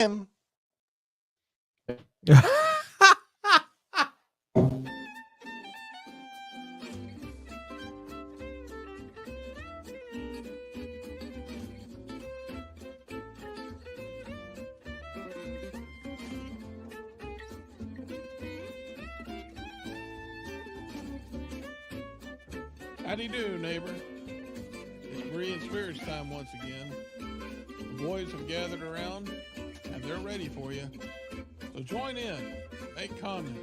him. How do you do, neighbor? It's Berean Spirits time once again. The boys have gathered around, and they're ready for you. So join in, make comments,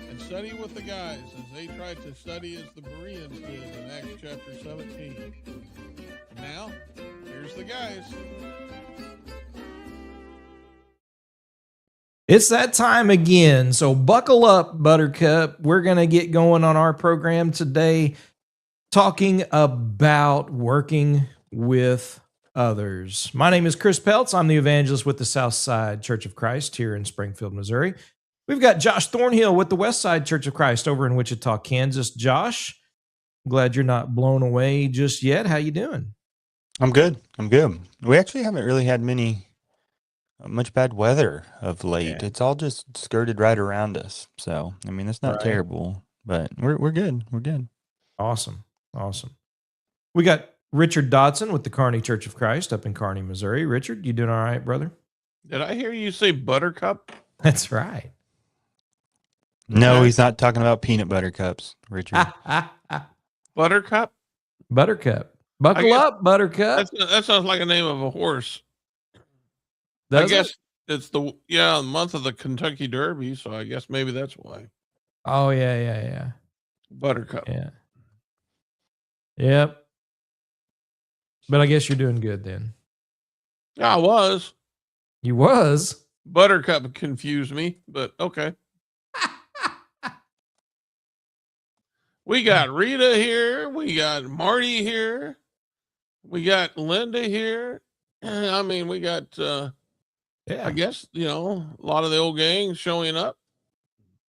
and study with the guys as they try to study as the Bereans did in Acts chapter 17. And now, here's the guys. It's that time again, so buckle up, Buttercup. We're going to get going on our program today, talking about working with others. My name is Chris Peltz. I'm the evangelist with the Southside Church of Christ here in Springfield, Missouri. We've got Josh Thornhill with the Westside Church of Christ over in Wichita, Kansas. Josh, I'm glad you're not blown away just yet. How you doing? I'm good. We actually haven't really had much bad weather of late. Yeah. It's all just skirted right around us. So, I mean, it's not terrible, but we're good. We're good. Awesome. We got Richard Dodson with the Kearney Church of Christ up in Kearney, Missouri. Richard, you doing all right, brother? Did I hear you say Buttercup? That's right. No, he's not talking about peanut butter cups, Richard. Buttercup? Buttercup. Buckle up, Buttercup. That sounds like a name of a horse. Does I guess it's the month of the Kentucky Derby, so I guess maybe that's why. Oh, yeah. Buttercup. Yeah. Yep. But I guess you're doing good then. Yeah, I was. You was? Buttercup confused me, but okay. We got Rita here. We got Marty here. We got Linda here. I mean, we got, I guess, a lot of the old gang showing up.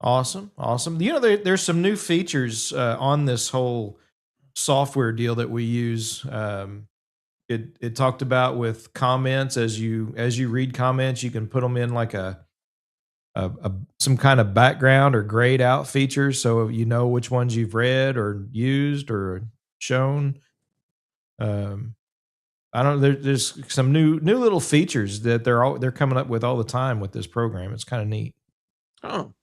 Awesome. There's some new features on this whole software deal that we use. It talked about with comments as you read comments, you can put them in like a some kind of background or grayed out feature, so you know which ones you've read or used or shown. I don't know. There's some new little features that they're coming up with all the time with this program. It's kind of neat. Oh,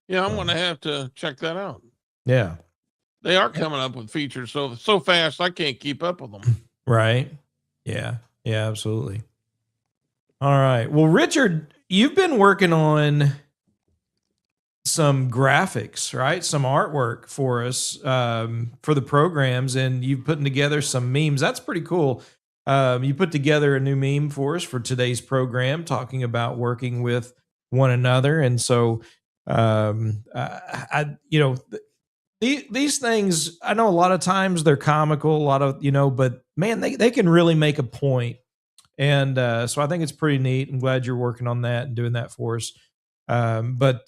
yeah, I'm gonna have to check that out. Yeah, they are coming up with features so fast I can't keep up with them. Right? Yeah, absolutely. All right. Well, Richard, you've been working on some graphics, right? Some artwork for us for the programs, and you've putting together some memes. That's pretty cool. You put together a new meme for us for today's program, talking about working with one another, and so these things, I know a lot of times they're comical, a lot of but man, they can really make a point. And so I think it's pretty neat. I'm glad you're working on that and doing that for us. But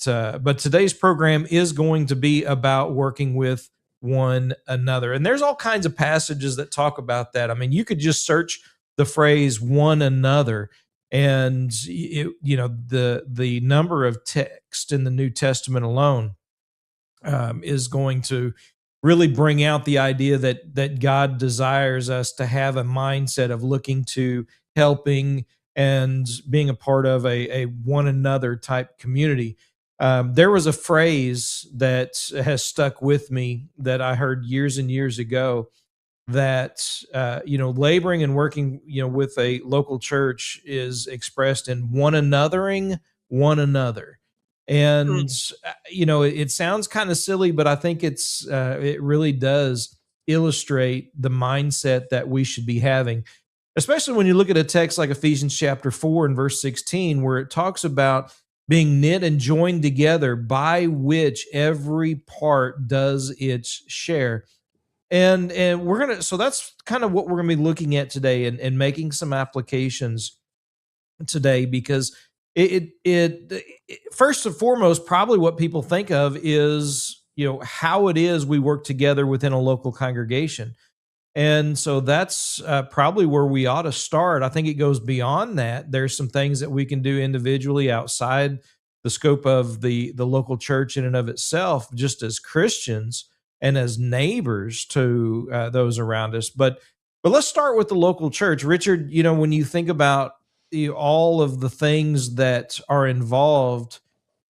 today's program is going to be about working with one another. And there's all kinds of passages that talk about that. I mean, you could just search the phrase one another, and the number of text in the New Testament alone is going to really bring out the idea that God desires us to have a mindset of looking to helping and being a part of a one another type community. There was a phrase that has stuck with me that I heard years and years ago that, laboring and working, with a local church is expressed in one anothering one another. And, it sounds kind of silly, but I think it really does illustrate the mindset that we should be having, especially when you look at a text like Ephesians chapter 4 and verse 16, where it talks about being knit and joined together by which every part does its share. And so that's kind of what we're going to be looking at today and making some applications today, because it first and foremost, probably what people think of is, how it is we work together within a local congregation. And so that's probably where we ought to start. I think it goes beyond that. There's some things that we can do individually outside the scope of the local church in and of itself, just as Christians and as neighbors to those around us. But let's start with the local church, Richard. When you think about all of the things that are involved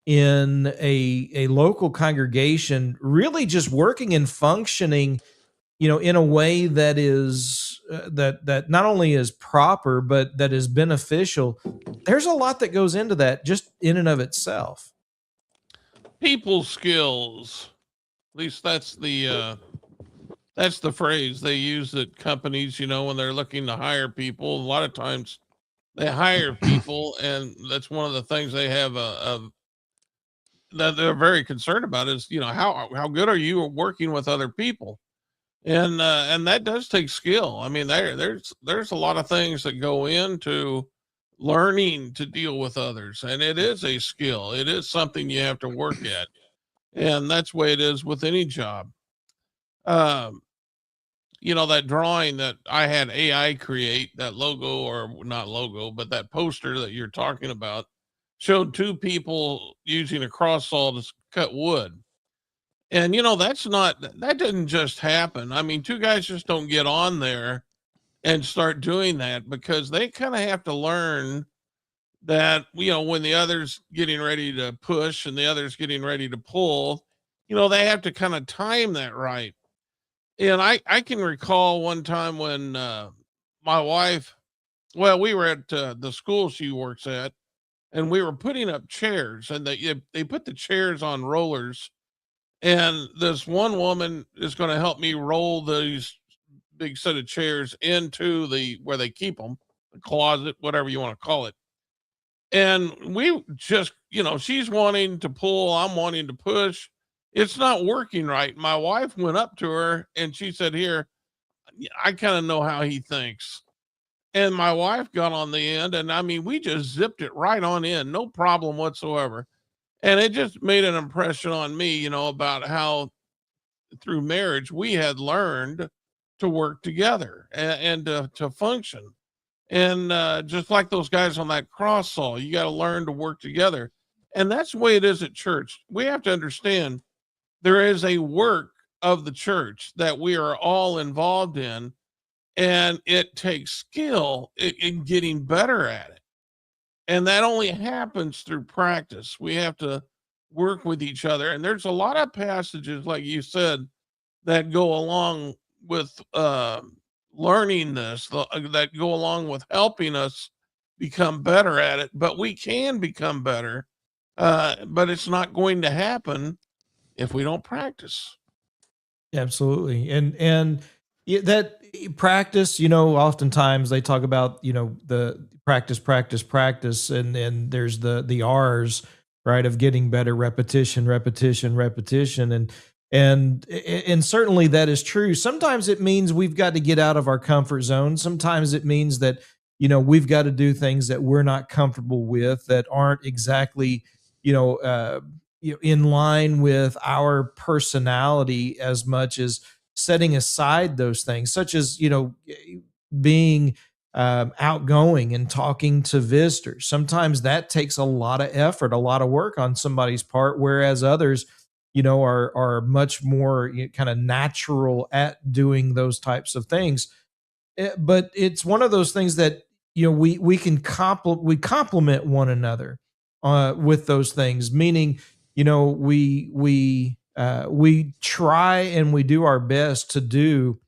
in a local congregation, really just working and functioning in a way that is that not only is proper but that is beneficial. There's a lot that goes into that just in and of itself. People skills. At least that's the phrase they use at companies, when they're looking to hire people. A lot of times they hire people, and that's one of the things they have that they're very concerned about is, how good are you at working with other people? And that does take skill. I mean, there's a lot of things that go into learning to deal with others, and it is a skill. It is something you have to work at, and that's the way it is with any job. Um, that drawing that I had AI create, that logo, or not logo, but that poster that you're talking about, showed two people using a cross saw to cut wood. And that didn't just happen. I mean, two guys just don't get on there and start doing that, because they kind of have to learn that, when the other's getting ready to push and the other's getting ready to pull, they have to kind of time that right. And I can recall one time when my wife, well, we were at the school she works at, and we were putting up chairs, and they put the chairs on rollers, and this one woman is going to help me roll these big set of chairs into the where they keep them, the closet, whatever you want to call it. And we just, she's wanting to pull, I'm wanting to push. It's not working right. My wife went up to her and she said, "Here, I kind of know how he thinks." And my wife got on the end, and I mean, we just zipped it right on in, no problem whatsoever. And it just made an impression on me, about how through marriage we had learned to work together and to function. And just like those guys on that cross saw, you got to learn to work together. And that's the way it is at church. We have to understand there is a work of the church that we are all involved in, and it takes skill in getting better at it. And that only happens through practice. We have to work with each other. And there's a lot of passages, like you said, that go along with learning this, that go along with helping us become better at it. But we can become better, but it's not going to happen if we don't practice. Absolutely. And that practice, oftentimes they talk about, the practice, and there's the R's, right, of getting better: repetition, repetition, repetition. And certainly that is true. Sometimes it means we've got to get out of our comfort zone. Sometimes it means that, we've got to do things that we're not comfortable with, that aren't exactly, you know, uh, in line with our personality, as much as setting aside those things, such as, being outgoing and talking to visitors. Sometimes that takes a lot of effort, a lot of work on somebody's part, whereas others, are much more kind of natural at doing those types of things. But it's one of those things that we can we complement one another with those things. Meaning, we try and we do our best to do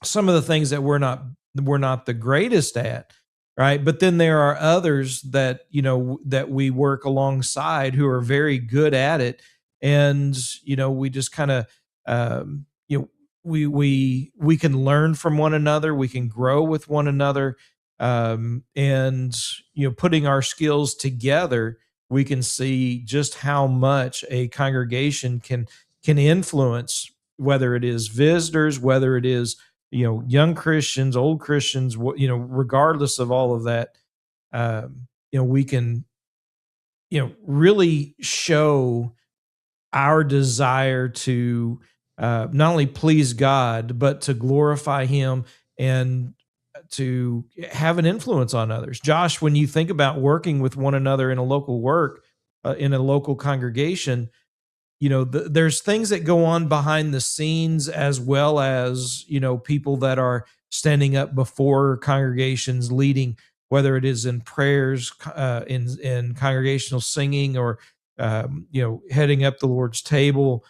some of the things that we're not the greatest at, right? But then there are others that that we work alongside who are very good at it, and we just kind of we can learn from one another, we can grow with one another, and putting our skills together, we can see just how much a congregation can influence, whether it is visitors, whether it is young Christians, old Christians, regardless of all of that. We can really show our desire to not only please God, but to glorify Him and to have an influence on others. Josh, when you think about working with one another in a local work, in a local congregation, there's things that go on behind the scenes, as well as people that are standing up before congregations leading, whether it is in prayers, in congregational singing, or heading up the Lord's table,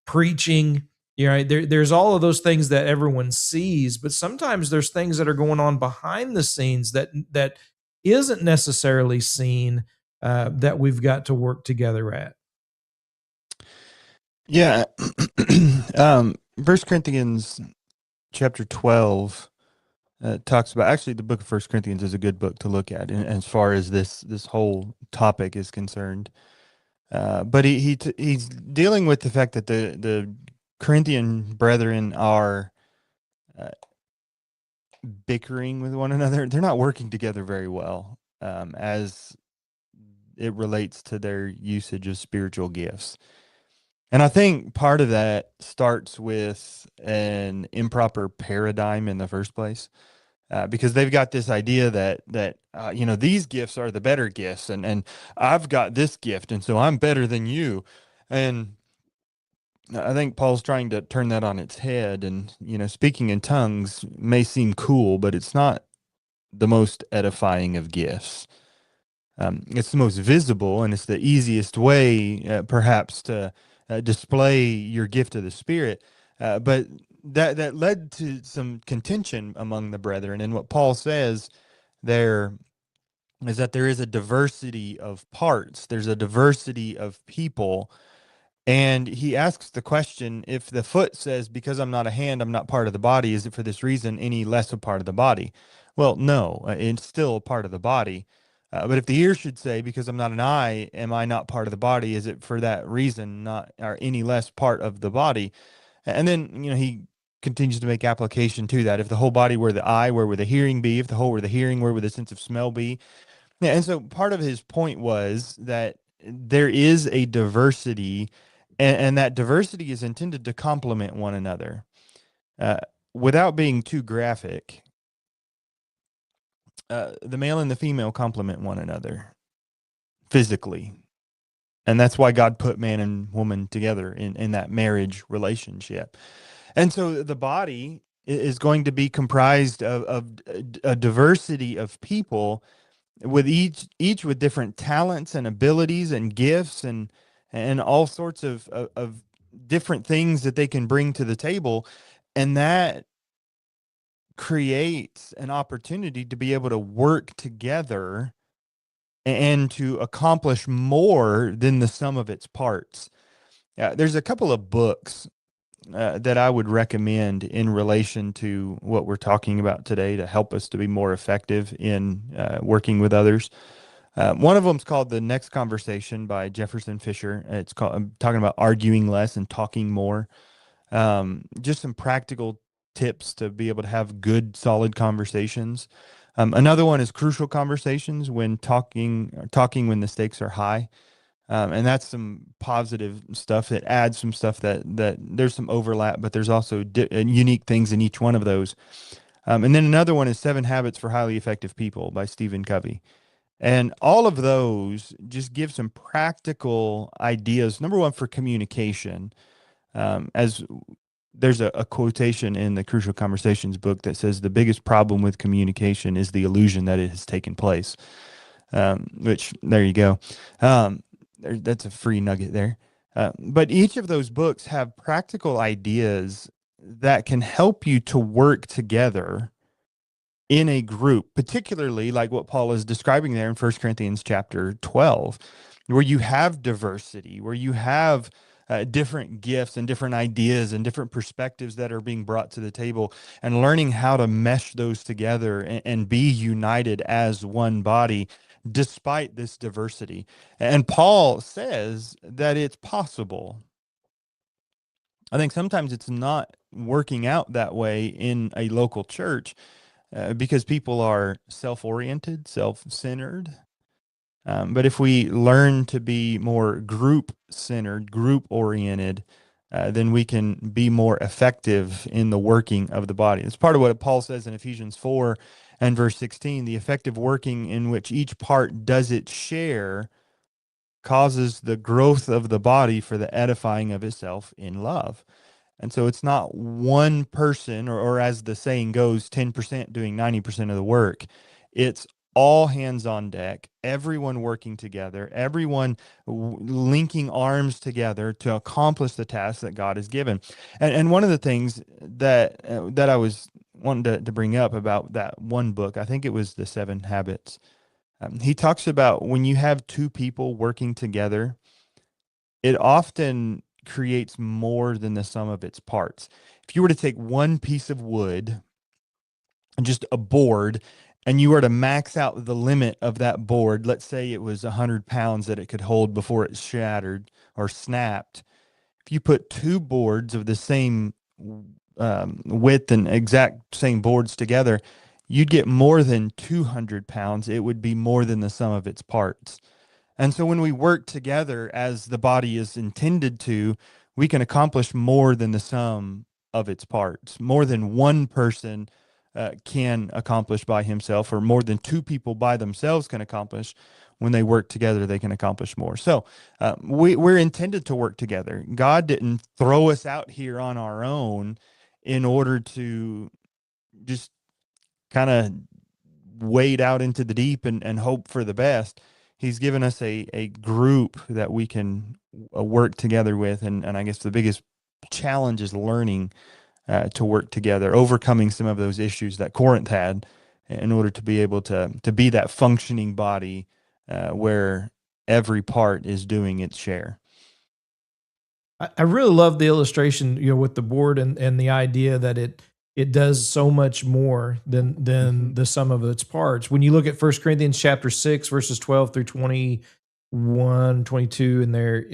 preaching. There's all of those things that everyone sees, but sometimes there's things that are going on behind the scenes that isn't necessarily seen, that we've got to work together at. Yeah. 1 Corinthians chapter 12 talks about, actually the book of 1 Corinthians is a good book to look at as far as this whole topic is concerned. But he's dealing with the fact that the Corinthian brethren are bickering with one another. They're not working together very well, as it relates to their usage of spiritual gifts. And I think part of that starts with an improper paradigm in the first place, because they've got this idea that these gifts are the better gifts, and I've got this gift, and so I'm better than you. And I think Paul's trying to turn that on its head. And speaking in tongues may seem cool, but it's not the most edifying of gifts. It's the most visible, and it's the easiest way, perhaps, to display your gift of the Spirit. But that led to some contention among the brethren. And what Paul says there is that there is a diversity of parts. There's a diversity of people. And he asks the question, if the foot says, because I'm not a hand, I'm not part of the body, is it for this reason any less a part of the body? Well, no, it's still a part of the body. But if the ear should say, because I'm not an eye, am I not part of the body? Is it for that reason not, or any less part of the body? And then, he continues to make application to that. If the whole body were the eye, where would the hearing be? If the whole were the hearing, where would the sense of smell be? Yeah, and so part of his point was that there is a diversity, and that diversity is intended to complement one another. Without being too graphic, the male and the female complement one another physically. And that's why God put man and woman together in that marriage relationship. And so the body is going to be comprised of a diversity of people, with each with different talents and abilities and gifts and all sorts of different things that they can bring to the table. And that creates an opportunity to be able to work together and to accomplish more than the sum of its parts. There's a couple of books that I would recommend in relation to what we're talking about today to help us to be more effective in working with others. One of them is called The Next Conversation by Jefferson Fisher. I'm talking about arguing less and talking more. Just some practical tips to be able to have good, solid conversations. Another one is Crucial Conversations, when talking when the stakes are high. And that's some positive stuff that adds some stuff that there's some overlap, but there's also unique things in each one of those. And then another one is 7 Habits for Highly Effective People by Stephen Covey. And all of those just give some practical ideas. Number one, for communication. As there's a quotation in the Crucial Conversations book that says the biggest problem with communication is the illusion that it has taken place. Which, there you go. That's a free nugget there. But each of those books have practical ideas that can help you to work together in a group, particularly like what Paul is describing there in 1 Corinthians chapter 12, where you have diversity, where you have different gifts and different ideas and different perspectives that are being brought to the table, and learning how to mesh those together and be united as one body despite this diversity. And Paul says that it's possible. I think sometimes it's not working out that way in a local church because people are self-oriented, self-centered. But if we learn to be more group-centered, group-oriented, then we can be more effective in the working of the body. It's part of what Paul says in Ephesians 4 and verse 16. The effective working in which each part does its share causes the growth of the body for the edifying of itself in love. And so it's not one person, or as the saying goes, 10% doing 90% of the work. It's all hands on deck, everyone working together, everyone linking arms together to accomplish the task that God has given. And one of the things that I was wanting to bring up about that one book, I think it was The 7 Habits. He talks about when you have two people working together, it often creates more than the sum of its parts. If you were to take one piece of wood and just a board, and you were to max out the limit of that board, let's say it was 100 pounds that it could hold before it shattered or snapped. If you put two boards of the same width and exact same boards together, you'd get more than 200 pounds. It would be more than the sum of its parts. And so when we work together as the body is intended to, we can accomplish more than the sum of its parts, more than one person can accomplish by himself, or more than two people by themselves can accomplish. When they work together, they can accomplish more. So we're intended to work together. God didn't throw us out here on our own in order to just kind of wade out into the deep and hope for the best. He's given us a group that we can work together with. And I guess the biggest challenge is learning to work together, overcoming some of those issues that Corinth had in order to be able to be that functioning body where every part is doing its share. I really love the illustration, with the board and the idea that it does so much more than the sum of its parts. When you look at 1 Corinthians chapter 6, verses 12 through 21, 22 in there,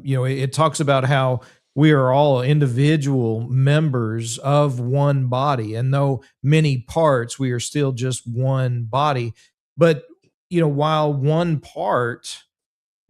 it talks about how we are all individual members of one body. And though many parts, we are still just one body. But, while one part,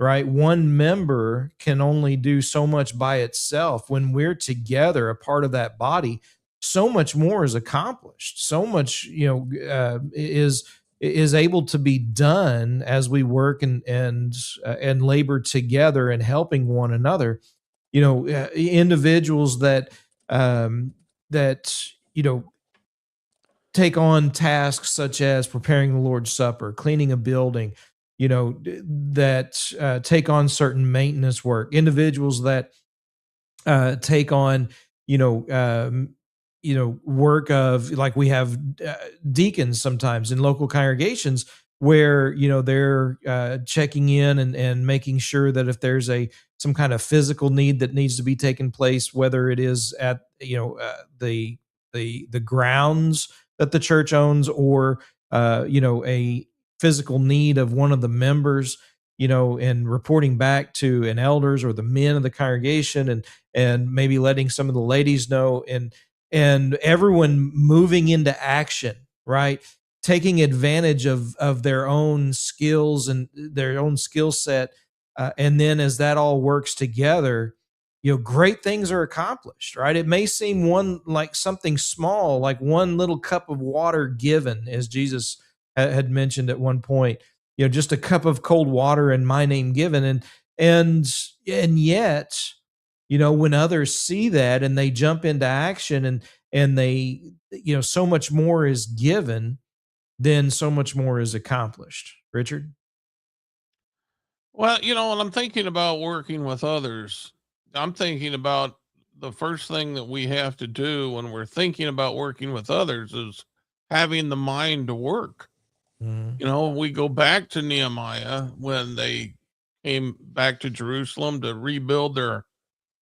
right, one member can only do so much by itself, when we're together, a part of that body, so much more is accomplished. So much, is able to be done as we work and labor together and helping one another. Individuals that take on tasks such as preparing the Lord's Supper, cleaning a building, that take on certain maintenance work. Individuals that take on, work of, like, we have deacons sometimes in local congregations where they're checking in and making sure that if there's some kind of physical need that needs to be taken place, whether it is at the grounds that the church owns, or a physical need of one of the members, and reporting back to an elders or the men of the congregation, and maybe letting some of the ladies know, and everyone moving into action, right? Taking advantage of their own skills and their own skill set. And then as that all works together, great things are accomplished, right? It may seem like something small, like one little cup of water given, as Jesus had mentioned at one point, just a cup of cold water in my name given. And yet, when others see that and they jump into action, and they, so much more is given, then so much more is accomplished. Richard? Well, when I'm thinking about working with others, I'm thinking about the first thing that we have to do when we're thinking about working with others is having the mind to work. Mhm. We go back to Nehemiah when they came back to Jerusalem to rebuild their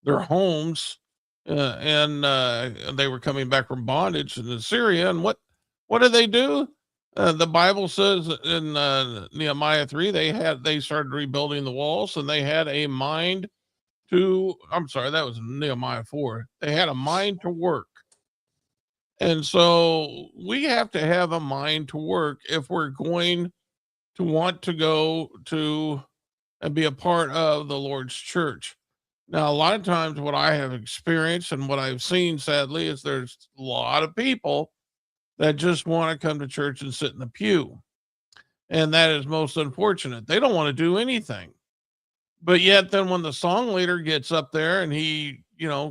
homes, and they were coming back from bondage in Assyria. And what did they do? The Bible says in Nehemiah 3, they started rebuilding the walls, and they had a mind to. I'm sorry, that was Nehemiah 4. They had a mind to work. And so we have to have a mind to work if we're going to want to go to and be a part of the Lord's church. Now, a lot of times, what I have experienced and what I've seen, sadly, is there's a lot of people that just want to come to church and sit in the pew. And that is most unfortunate. They don't want to do anything. But yet, then when the song leader gets up there and he,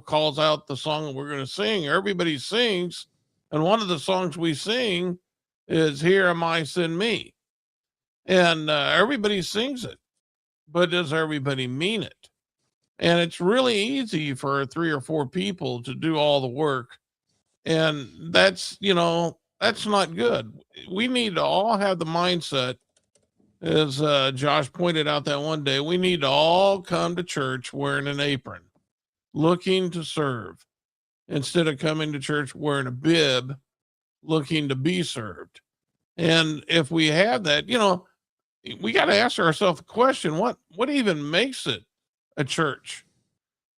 calls out the song that we're going to sing, everybody sings. And one of the songs we sing is Here Am I, Send Me. And everybody sings it. But does everybody mean it? And it's really easy for three or four people to do all the work. And that's not good. We need to all have the mindset, as Josh pointed out that one day, we need to all come to church wearing an apron, looking to serve, instead of coming to church wearing a bib, looking to be served. And if we have that, we got to ask ourselves a question: what even makes it a church?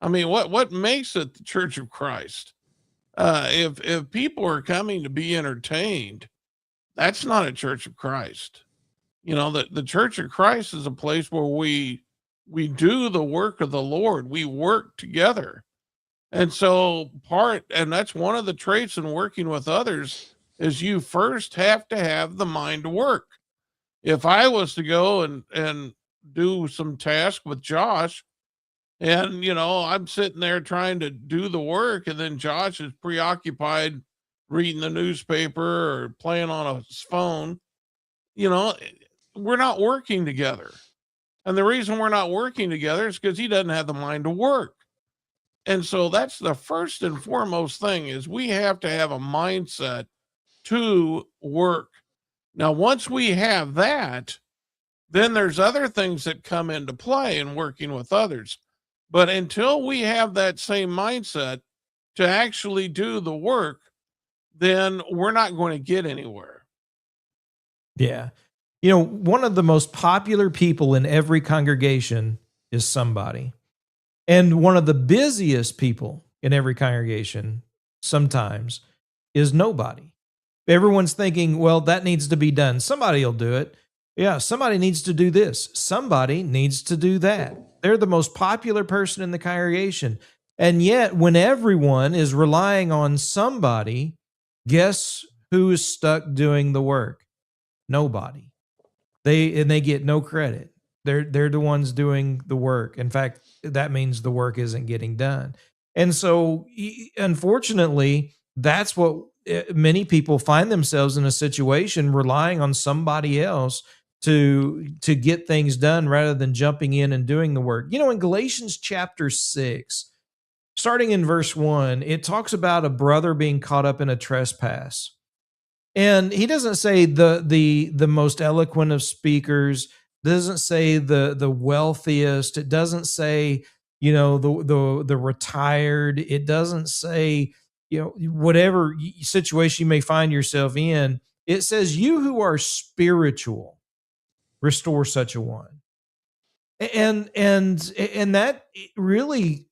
I mean, what makes it the Church of Christ? If people are coming to be entertained, that's not a Church of Christ. The Church of Christ is a place where we do the work of the Lord. We work together. And so and that's one of the traits in working with others, is you first have to have the mind to work. If I was to go and do some task with Josh, and I'm sitting there trying to do the work, and then Josh is preoccupied reading the newspaper or playing on his phone, you know, we're not working together. And the reason we're not working together is because he doesn't have the mind to work. And so that's the first and foremost thing, is we have to have a mindset to work. Now, once we have that, then there's other things that come into play in working with others. But until we have that same mindset to actually do the work, then we're not going to get anywhere. Yeah. One of the most popular people in every congregation is somebody. And one of the busiest people in every congregation sometimes is nobody. Everyone's thinking, well, that needs to be done. Somebody will do it. Yeah, somebody needs to do this. Somebody needs to do that. They're the most popular person in the congregation. And yet, when everyone is relying on somebody, guess who is stuck doing the work? Nobody. They get no credit. They're the ones doing the work. In fact, that means the work isn't getting done. And so, unfortunately, that's what many people find themselves in, a situation relying on somebody else to get things done rather than jumping in and doing the work. In Galatians chapter 6, starting in verse 1, it talks about a brother being caught up in a trespass. And he doesn't say the most eloquent of speakers, doesn't say the wealthiest, it doesn't say, the retired, it doesn't say, whatever situation you may find yourself in. It says, you who are spiritual, restore such a one. And that really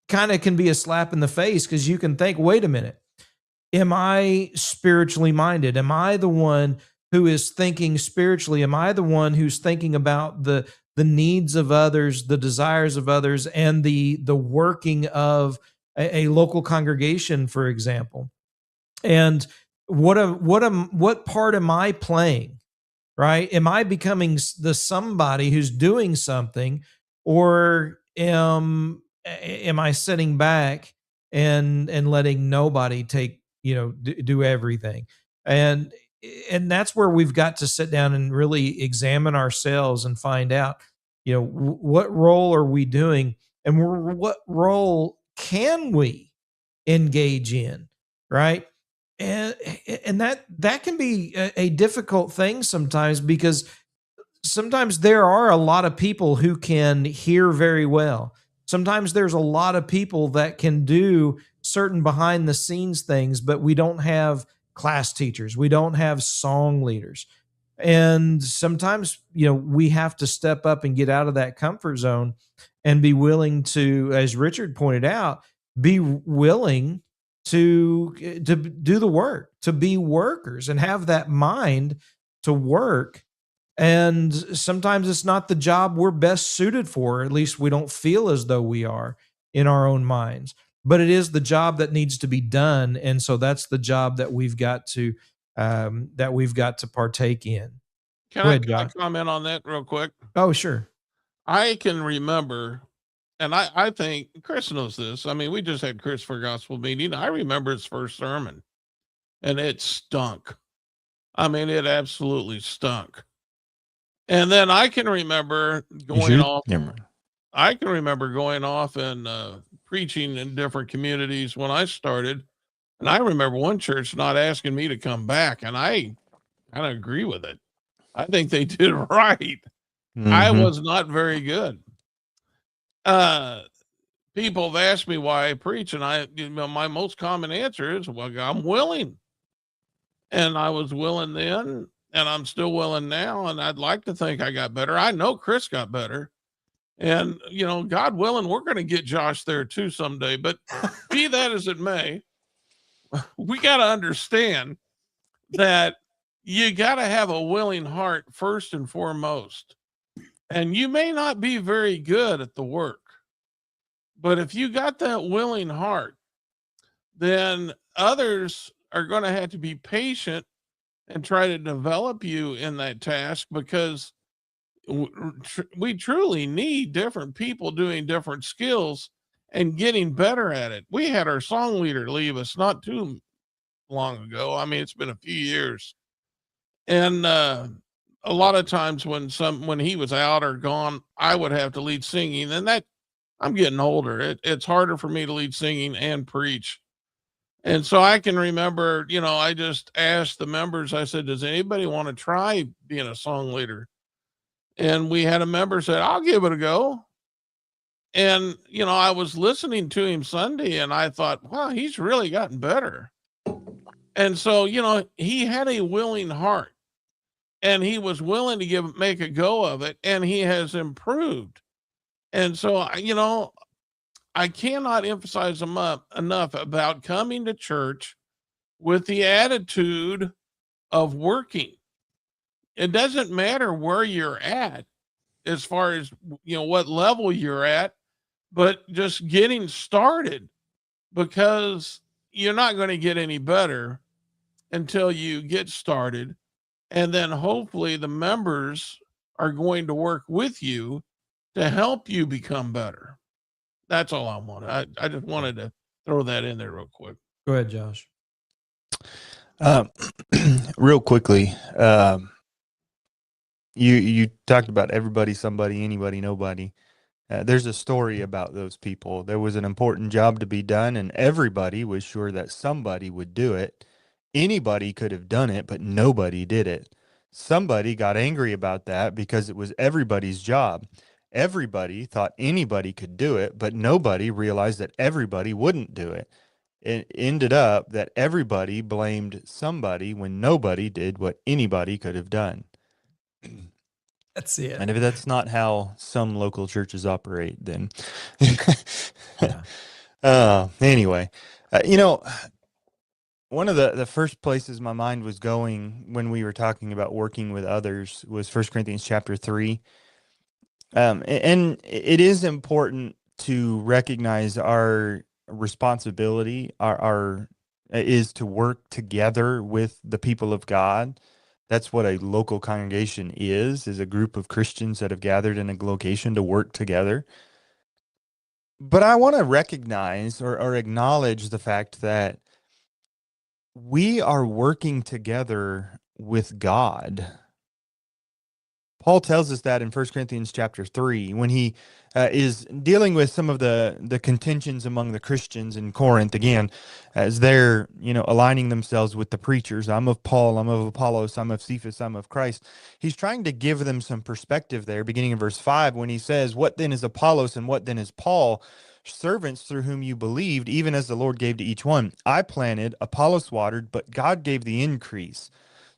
kind of can be a slap in the face, because you can think, wait a minute, am I spiritually minded? Am I the one who is thinking spiritually? Am I the one who's thinking about the needs of others, the desires of others, and the working of a local congregation, for example? And what part am I playing? Right? Am I becoming the somebody who's doing something, or am I sitting back and letting nobody take, do everything? And that's where we've got to sit down and really examine ourselves and find out, what role are we doing, and what role can we engage in, right? And that can be a difficult thing sometimes, because sometimes there are a lot of people who can hear very well. Sometimes there's a lot of people that can do certain behind the scenes things, but we don't have class teachers. We don't have song leaders. And sometimes, we have to step up and get out of that comfort zone and be willing to, as Richard pointed out, be willing to do the work, to be workers, and have that mind to work And sometimes it's not the job we're best suited for, or at least we don't feel as though we are in our own minds. But it is the job that needs to be done, and so that's the job that we've got to partake in. Can Go I ahead, can I Josh. comment on that real quick? Oh, sure. I can remember, and I think Chris knows this. I mean, we just had Chris for gospel meeting. I remember his first sermon, and it stunk. I mean, it absolutely stunk. And then I can remember You going sure? off. Never mind. I can remember going off and preaching in different communities when I started. And I remember one church not asking me to come back, and I kind of agree with it. I think they did right. I Mhm. was not very good. Uh, People have asked me why I preach, and my most common answer is, "Well, I'm willing," and I was willing then, and I'm still willing now, and I'd like to think I got better. I know Chris got better, and God willing, we're going to get Josh there too someday. But be that as it may, we got to understand that you got to have a willing heart first and foremost. And you may not be very good at the work, but if you got that willing heart, then others are going to have to be patient and try to develop you in that task because we truly need different people doing different skills and getting better at it. We had our song leader leave us not too long ago. I mean, it's been a few years. And a lot of times when he was out or gone, I would have to lead singing, and that I'm getting older. It's harder for me to lead singing and preach. And so I can remember, I just asked the members, I said, does anybody want to try being a song leader? And we had a member said, I'll give it a go. And, I was listening to him Sunday and I thought, wow, he's really gotten better. And so, he had a willing heart and he was willing to make a go of it, and he has improved. And so, I cannot emphasize enough about coming to church with the attitude of working. It doesn't matter where you're at as far as what level you're at, but just getting started, because you're not going to get any better until you get started. And then hopefully the members are going to work with you to help you become better. That's all I wanted. I just wanted to throw that in there real quick. Go ahead, Josh. Real quickly, you talked about everybody, somebody, anybody, nobody. There's a story about those people. There was an important job to be done, and everybody was sure that somebody would do it. Anybody could have done it, but nobody did it. Somebody got angry about that because it was everybody's job. Everybody thought anybody could do it, but nobody realized that everybody wouldn't do it. It ended up that everybody blamed somebody when nobody did what anybody could have done. That's it. And if that's not how some local churches operate, then anyway, one of the first places my mind was going when we were talking about working with others was 1 Corinthians chapter 3. And it is important to recognize our responsibility, our is to work together with the people of God. That's what a local congregation is a group of Christians that have gathered in a location to work together. But I want to recognize or acknowledge the fact that we are working together with God. Paul tells us that in 1 Corinthians chapter 3, when he is dealing with some of the contentions among the Christians in Corinth, again, as they're, aligning themselves with the preachers. I'm of Paul, I'm of Apollos, I'm of Cephas, I'm of Christ. He's trying to give them some perspective there, beginning in verse 5, when he says, what then is Apollos and what then is Paul? Servants through whom you believed, even as the Lord gave to each one. I planted, Apollos watered, but God gave the increase.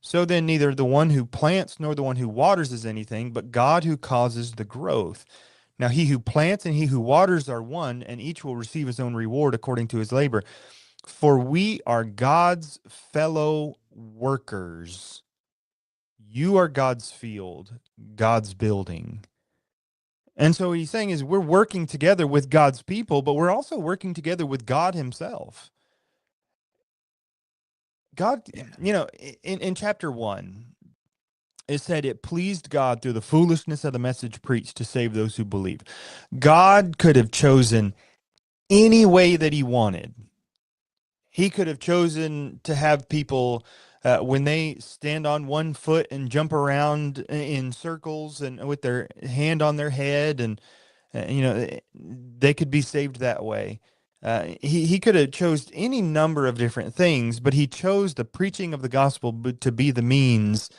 So then neither the one who plants nor the one who waters is anything, but God who causes the growth. Now he who plants and he who waters are one, and each will receive his own reward according to his labor. For we are God's fellow workers. You are God's field, God's building. And so what he's saying is we're working together with God's people, but we're also working together with God himself. God, in chapter 1, it said it pleased God through the foolishness of the message preached to save those who believe. God could have chosen any way that he wanted. He could have chosen to have people, when they stand on one foot and jump around in circles and with their hand on their head, and they could be saved that way. He could have chose any number of different things, but he chose the preaching of the gospel to be the means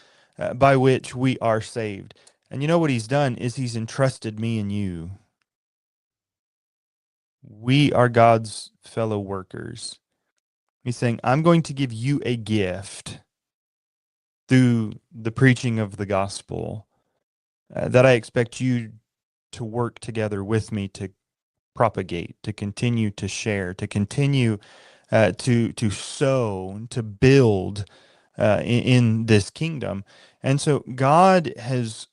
by which we are saved. And you know what he's done is he's entrusted me and you. We are God's fellow workers. He's saying, I'm going to give you a gift through the preaching of the gospel that I expect you to work together with me to propagate, to continue to share, to continue to sow, to build in this kingdom. And so God has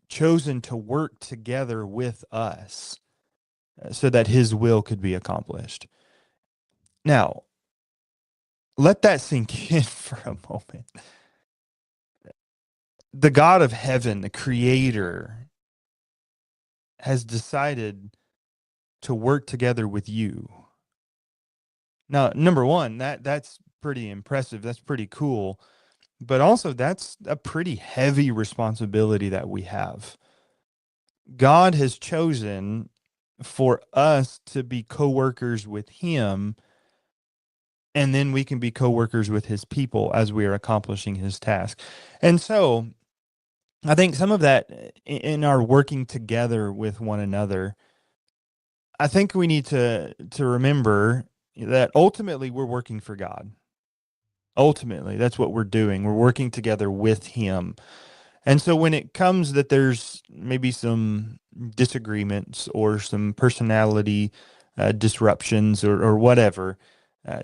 chosen to work together with us so that his will could be accomplished. Now, let that sink in for a moment. The God of heaven, the creator, has decided to work together with you. Now, number one, that's pretty impressive. That's pretty cool. But also that's a pretty heavy responsibility that we have. God has chosen for us to be co-workers with him, and then we can be co-workers with his people as we are accomplishing his task. And so I think some of that in our working together with one another, I think we need to remember that ultimately we're working for God. Ultimately, that's what we're doing. We're working together with him. And so when it comes that there's maybe some disagreements or some personality disruptions or whatever,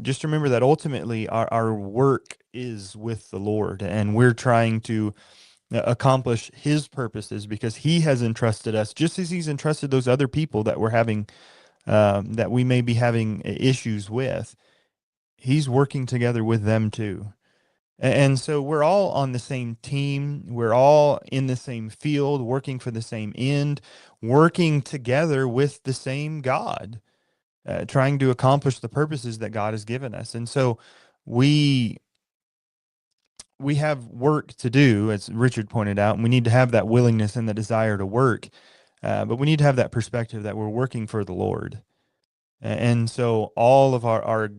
just remember that ultimately our work is with the Lord, and we're trying to accomplish his purposes because he has entrusted us, just as he's entrusted those other people that we're having, that we may be having issues with. He's working together with them too. And so we're all on the same team. We're all in the same field, working for the same end, working together with the same God, trying to accomplish the purposes that God has given us. And so we have work to do, as Richard pointed out, and we need to have that willingness and the desire to work. But we need to have that perspective that we're working for the Lord. And so all of our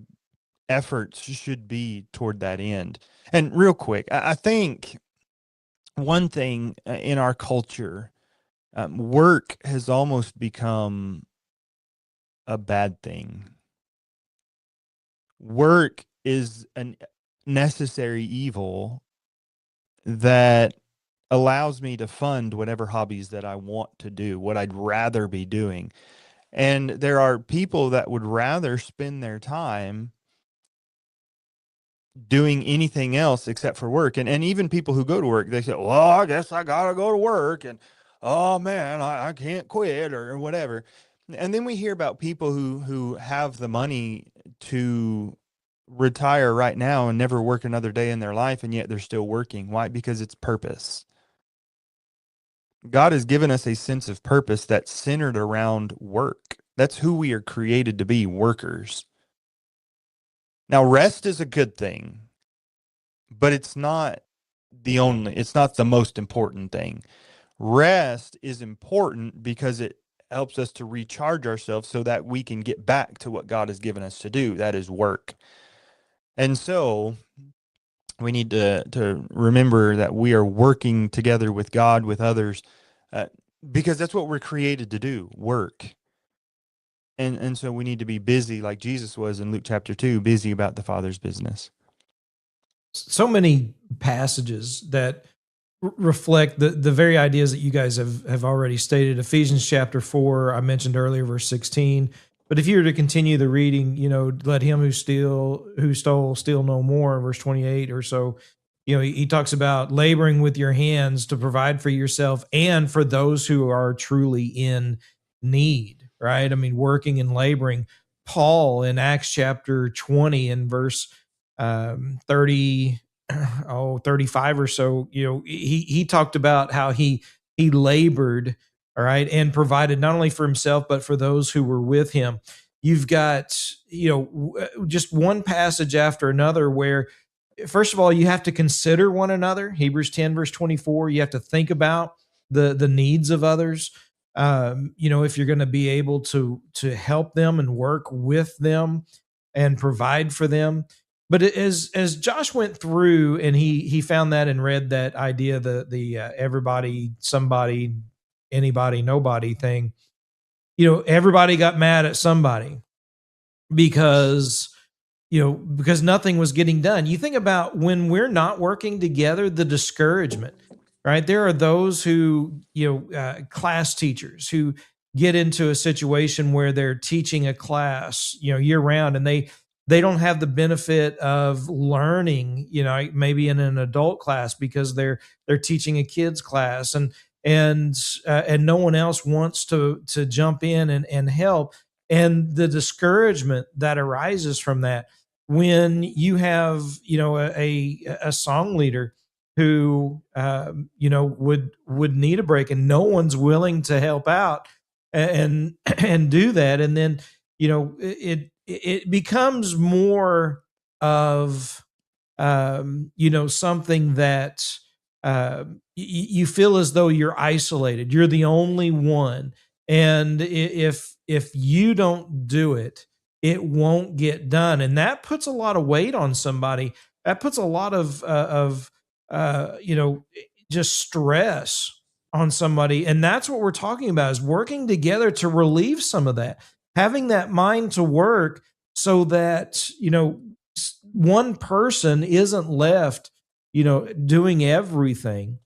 efforts should be toward that end. And real quick, I think one thing in our culture, work has almost become a bad thing. Work is a necessary evil that allows me to fund whatever hobbies that I want to do, what I'd rather be doing. And there are people that would rather spend their time doing anything else except for work. And even people who go to work, they say, well, I guess I gotta go to work, and oh man, I can't quit or whatever. And then we hear about people who have the money to retire right now and never work another day in their life, and yet they're still working. Why? Because it's purpose. God has given us a sense of purpose that's centered around work. That's who we are created to be, workers. Now, rest is a good thing, but it's not it's not the most important thing. Rest is important because it helps us to recharge ourselves so that we can get back to what God has given us to do. That is work. And so we need to remember that we are working together with God, with others, because that's what we're created to do, work. And so we need to be busy like Jesus was in Luke chapter 2, busy about the Father's business. So many passages that reflect the very ideas that you guys have already stated. Ephesians chapter 4, I mentioned earlier, verse 16. But if you were to continue the reading, let him who stole steal no more, verse 28 or so. he talks about laboring with your hands to provide for yourself and for those who are truly in need, right? I mean, working and laboring. Paul in Acts chapter 20 and verse 30, 35 or so, he talked about how he labored, all right, and provided not only for himself, but for those who were with him. You've got, just one passage after another where, first of all, you have to consider one another. Hebrews 10, verse 24, you have to think about the needs of others. If you're going to be able to help them and work with them and provide for them. But as Josh went through and he found that and read that idea, the everybody, somebody, anybody, nobody thing, everybody got mad at somebody because because nothing was getting done. You think about when we're not working together, the discouragement, right? There are those who, class teachers who get into a situation where they're teaching a class, year round, and they don't have the benefit of learning, maybe in an adult class because they're teaching a kids class, and no one else wants to jump in and help, and the discouragement that arises from that when you have a song leader who would need a break and no one's willing to help out and do that, and then it becomes more of something that you feel as though you're isolated, you're the only one, and if you don't do it, it won't get done, and that puts a lot of weight on somebody. That puts a lot of just stress on somebody, and that's what we're talking about, is working together to relieve some of that, having that mind to work so that one person isn't left doing everything.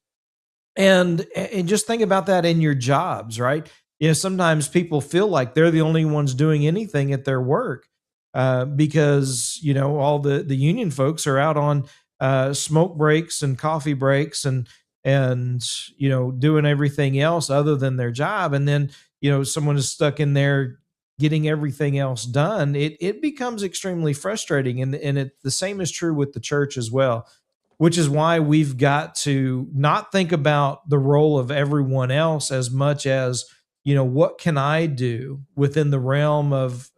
And just think about that in your jobs, right? Sometimes people feel like they're the only ones doing anything at their work, because all the union folks are out on smoke breaks and coffee breaks and doing everything else other than their job, and then someone is stuck in there getting everything else done. It becomes extremely frustrating, and the same is true with the church as well, which is why we've got to not think about the role of everyone else as much as, what can I do within the realm of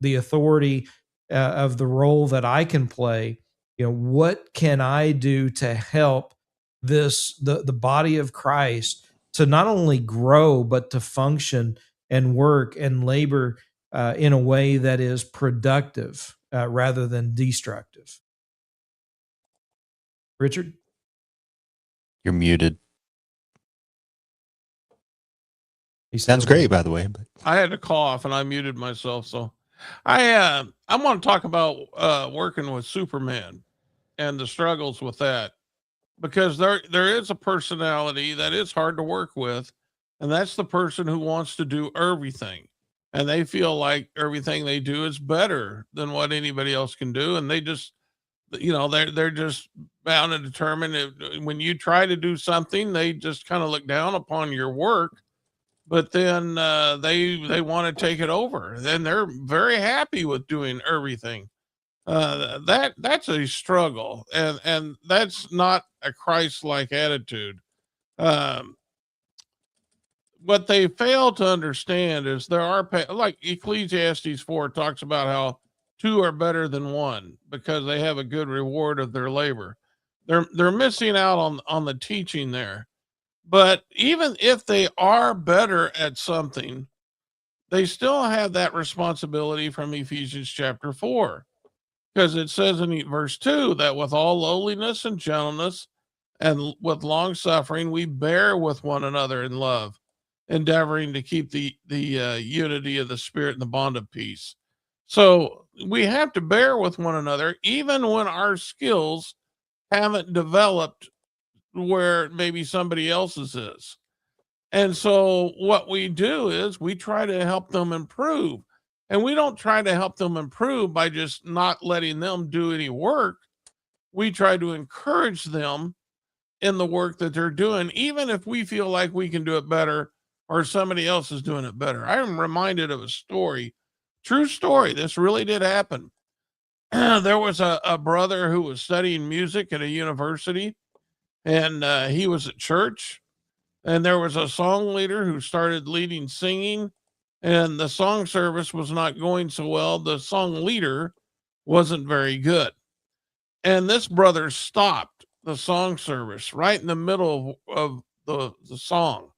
the authority of the role that I can play? What can I do to help the body of Christ to not only grow but to function and work and labor in a way that is productive rather than destructive. Richard? You're muted. He Sounds great, by the way. But I had to cough and I muted myself. So I want to talk about working with Superman and the struggles with that, because there is a personality that is hard to work with, and that's the person who wants to do everything, and they feel like everything they do is better than what anybody else can do, and they just they're just bound and determined. When you try to do something, they just kind of look down upon your work, but then they want to take it over. Then they're very happy with doing everything. That's a struggle, and that's not a Christ-like attitude. Um, what they fail to understand is there are like Ecclesiastes 4 talks about how two are better than one because they have a good reward of their labor. They're missing out on the teaching there. But even if they are better at something, they still have that responsibility from Ephesians chapter 4, because it says in verse 2 that with all lowliness and gentleness and with long suffering, we bear with one another in love, endeavoring to keep the unity of the Spirit and the bond of peace. So we have to bear with one another, even when our skills haven't developed where maybe somebody else's is. And so what we do is we try to help them improve. And we don't try to help them improve by just not letting them do any work. we try to encourage them in the work that they're doing, even if we feel like we can do it better or somebody else is doing it better. I'm reminded of a story, true story. This really did happen. There was a brother who was studying music at a university, and he was at church, and there was a song leader who started leading singing, and the song service was not going so well. The song leader wasn't very good. And this brother stopped the song service right in the middle of the song.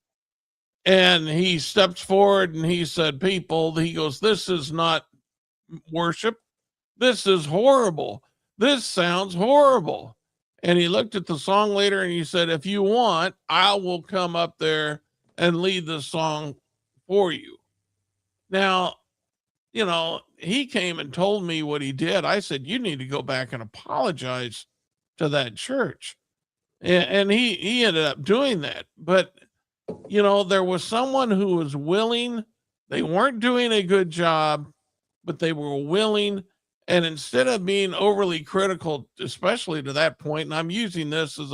And he steps forward and he said, people, he goes, this is not worship. This is horrible. This sounds horrible. And he looked at the song leader and he said, if you want, I will come up there and lead the song for you. Now, he came and told me what he did. I said, you need to go back and apologize to that church. And he ended up doing that. But, there was someone who was willing. They weren't doing a good job, but they were willing. And instead of being overly critical, especially to that point, and I'm using this as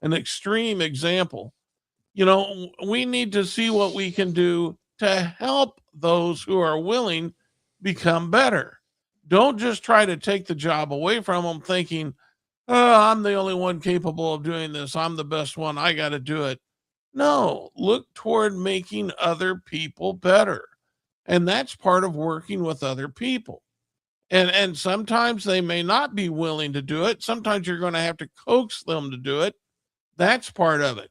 an extreme example, we need to see what we can do to help those who are willing become better. Don't just try to take the job away from them thinking, oh, I'm the only one capable of doing this. I'm the best one. I got to do it. No, look toward making other people better. And that's part of working with other people. And sometimes they may not be willing to do it. Sometimes you're going to have to coax them to do it. That's part of it.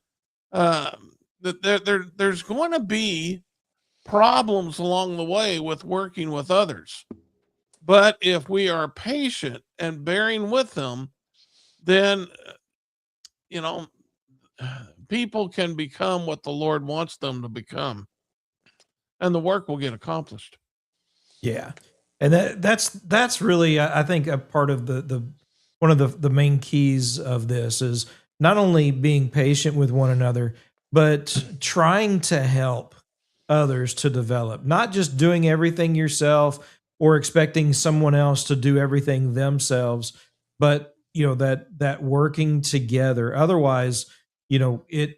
There's going to be problems along the way with working with others. But if we are patient and bearing with them, then, you know, people can become what the Lord wants them to become, and the work will get accomplished. Yeah. And that's really, I think, a part of the one of the main keys of this is not only being patient with one another, but trying to help others to develop, not just doing everything yourself or expecting someone else to do everything themselves, but that working together. Otherwise, it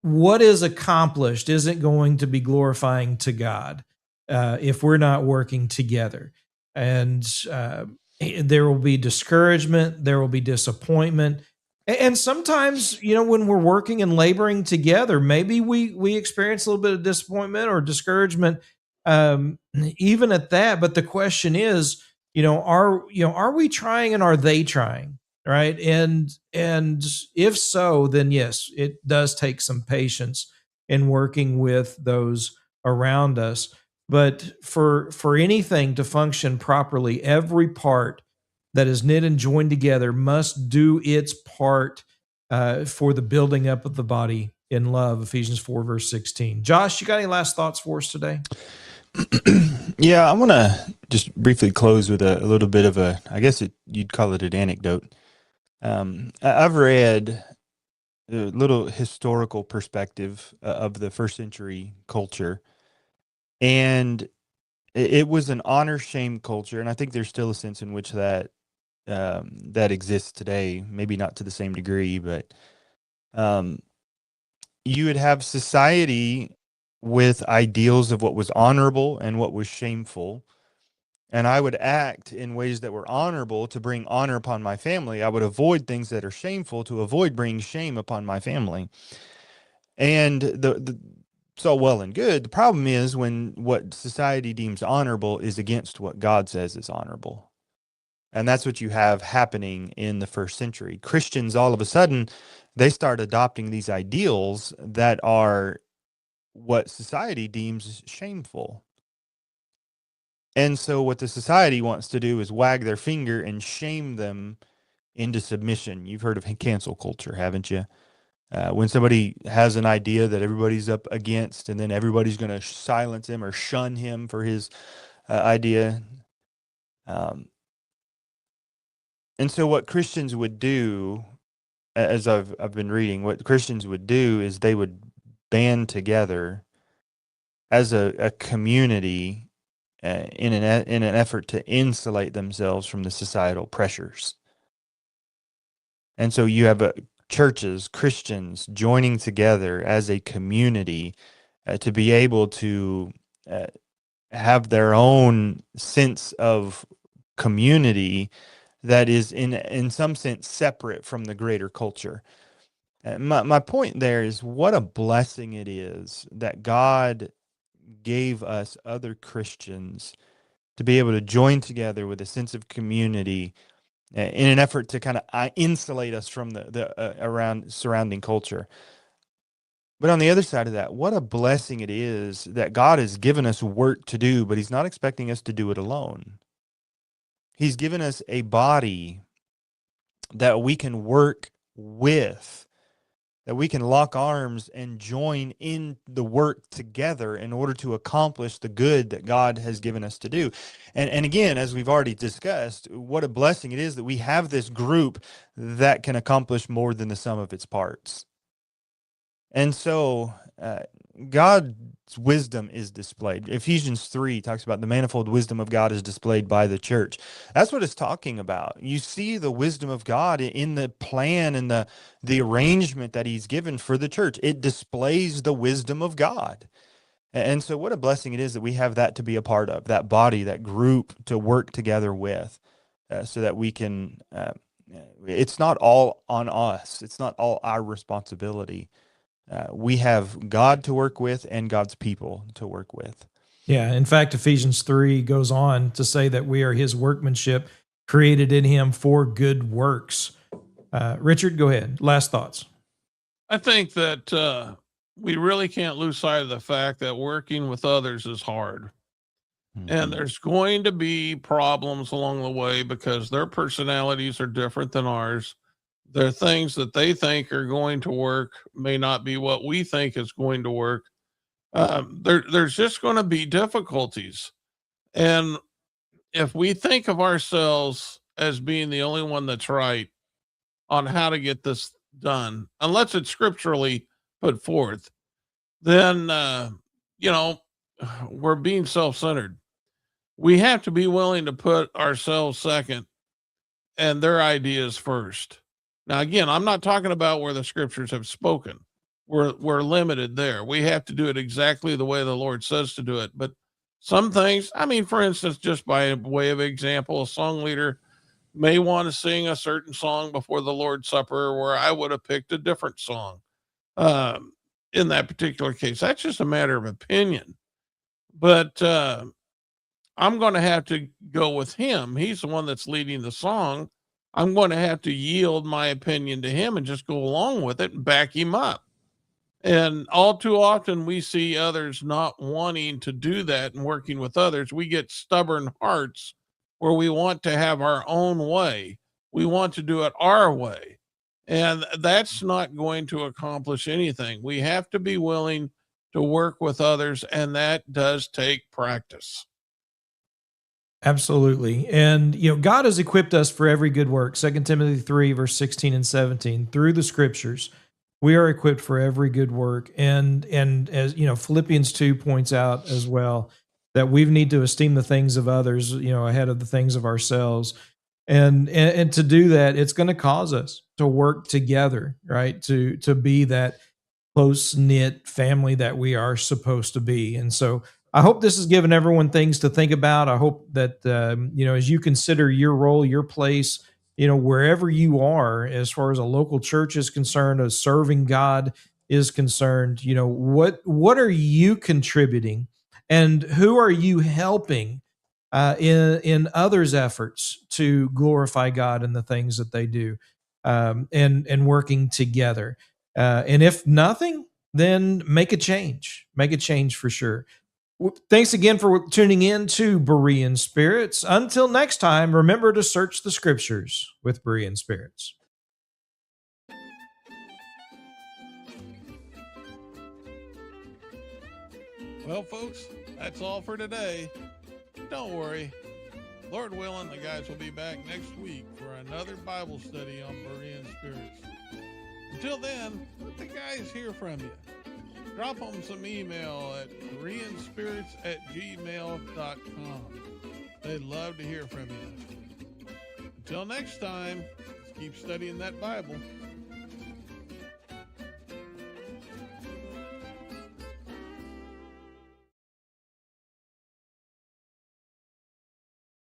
what is accomplished isn't going to be glorifying to God if we're not working together. And there will be discouragement, there will be disappointment. And sometimes, when we're working and laboring together, maybe we experience a little bit of disappointment or discouragement, even at that. But the question is, are we trying and are they trying? Right. And if so, then yes, it does take some patience in working with those around us. But for anything to function properly, every part that is knit and joined together must do its part for the building up of the body in love. Ephesians 4, verse 16. Josh, you got any last thoughts for us today? Yeah, I want to just briefly close with a little bit of I guess you'd call it an anecdote. I've read a little historical perspective of the first century culture, and it was an honor shame culture, and I think there's still a sense in which that exists today. Maybe not to the same degree, but you would have society with ideals of what was honorable and what was shameful. And I would act in ways that were honorable to bring honor upon my family. I would avoid things that are shameful to avoid bringing shame upon my family. And it's all well and good. The problem is when what society deems honorable is against what God says is honorable. And that's what you have happening in the first century. Christians, all of a sudden, they start adopting these ideals that are what society deems shameful. And so what the society wants to do is wag their finger and shame them into submission. You've heard of cancel culture, haven't you? When somebody has an idea that everybody's up against, and then everybody's going to silence him or shun him for his idea. And so what Christians would do, as I've been reading, what Christians would do is they would band together as a community in an effort to insulate themselves from the societal pressures. And so you have churches, Christians joining together as a community to be able to uh, have their own sense of community that is in some sense separate from the greater culture. My point there is what a blessing it is that God gave us other Christians to be able to join together with a sense of community in an effort to kind of insulate us from the around surrounding culture. But on the other side of that, what a blessing it is that God has given us work to do, but he's not expecting us to do it alone. He's given us a body that we can work with, that we can lock arms and join in the work together in order to accomplish the good that God has given us to do. And again, as we've already discussed, what a blessing it is that we have this group that can accomplish more than the sum of its parts. And so God's wisdom is displayed. Ephesians 3 talks about the manifold wisdom of God is displayed by the church. That's what it's talking about. You see the wisdom of God in the plan and the arrangement that he's given for the church. It displays the wisdom of God. And so what a blessing it is that we have that to be a part of, that body, that group to work together with so that we can, it's not all on us. It's not all our responsibility. We have God to work with and God's people to work with. Yeah. In fact, Ephesians 3 goes on to say that we are his workmanship created in him for good works. Richard, go ahead. Last thoughts. I think that we really can't lose sight of the fact that working with others is hard. And there's going to be problems along the way because their personalities are different than ours. There are things that they think are going to work may not be what we think is going to work. There's just going to be difficulties. And if we think of ourselves as being the only one that's right on how to get this done, unless it's scripturally put forth, then, you know, we're being self centered. We have to be willing to put ourselves second and their ideas first. Now, again, I'm not talking about where the scriptures have spoken. We're limited there. We have to do it exactly the way the Lord says to do it. But some things, I mean, for instance, just by way of example, a song leader may want to sing a certain song before the Lord's Supper, where I would have picked a different song in that particular case. That's just a matter of opinion. But I'm going to have to go with him. He's the one that's leading the song. I'm going to have to yield my opinion to him and just go along with it and back him up. And all too often we see others not wanting to do that and working with others. We get stubborn hearts where we want to have our own way. We want to do it our way. And that's not going to accomplish anything. We have to be willing to work with others, and that does take practice. Absolutely. And, God has equipped us for every good work. 2 Timothy 3, verse 16 and 17, through the scriptures, we are equipped for every good work. And as, Philippians 2 points out as well, that we need to esteem the things of others, ahead of the things of ourselves. And to do that, it's going to cause us to work together, right? To be that close knit family that we are supposed to be. And so I hope this has given everyone things to think about. I hope that, as you consider your role, your place, wherever you are, as far as a local church is concerned, as serving God is concerned, what are you contributing and who are you helping in others' efforts to glorify God in the things that they do, and working together. And if nothing, then make a change. Make a change for sure. Thanks again for tuning in to Berean Spirits. Until next time, remember to search the scriptures with Berean Spirits. Well, folks, that's all for today. Don't worry. Lord willing, the guys will be back next week for another Bible study on Berean Spirits. Until then, let the guys hear from you. Drop them some email at bereanspirits@gmail.com. They'd love to hear from you. Until next time, keep studying that Bible.